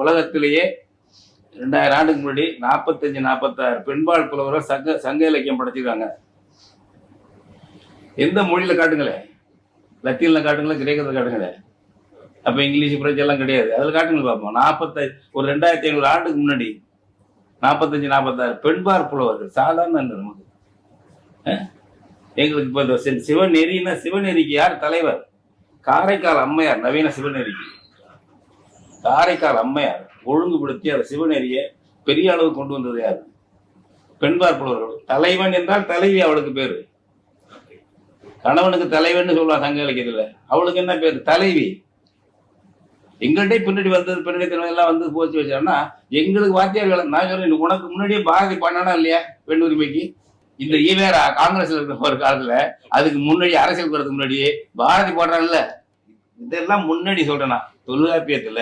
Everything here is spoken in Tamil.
உலகத்திலேயே 2000 ஆண்டுக்கு முன்னாடி 45-46 பெண்பால் புலவர்கள் சங்க இலக்கியம் படைச்சிருக்காங்க. எந்த மொழியில காட்டுங்களேன், லத்தீன்ல காட்டுங்களேன், கிரேக்கத்தில் காட்டுங்களேன். அப்ப இங்கிலீஷ் பிரெஞ்சு எல்லாம் கிடையாது, அதுல காட்டுங்க பார்ப்போம். ஒரு 2500 ஆண்டுக்கு முன்னாடி 45-46 பெண்பார் புலவர்கள் சாதாரண நமக்கு. எங்களுக்கு இப்ப இந்த சிவநெறின்னா, சிவநெறிக்கு யார் தலைவர்? காரைக்கால் அம்மையார். நவீன சிவநெறிக்கு காரைக்கால் அம்மையார் ஒழுங்குபடுத்தி அந்த சிவநெறியை பெரிய அளவு கொண்டு வந்தது யாரு? பெண்பார் புலவர்கள். தலைவன் என்றால் தலைவி அவளுக்கு பேரு. கணவனுக்கு தலைவன் சொல்லுவான் சங்க இலக்கியத்துல, அவளுக்கு என்ன பேரு? தலைவி. எங்கள்கிட்ட பின்னாடி வந்தது, பின்னாடி எல்லாம் வந்து போச்சு வச்சான்னா எங்களுக்கு வாத்தியார்கள். நான் சொல்றேன், உனக்கு முன்னாடியே பாரதி பண்ணனா இல்லையா பெண் உரிமைக்கு? இந்த ஈவேர காங்கிரஸ்ல இருக்கிற ஒரு காலத்துல, அதுக்கு முன்னாடி அரசியல் போறதுக்கு முன்னாடியே பாரதி போடுறான்ல. இதெல்லாம் முன்னாடி சொல்றேன். தொல்காப்பியத்துல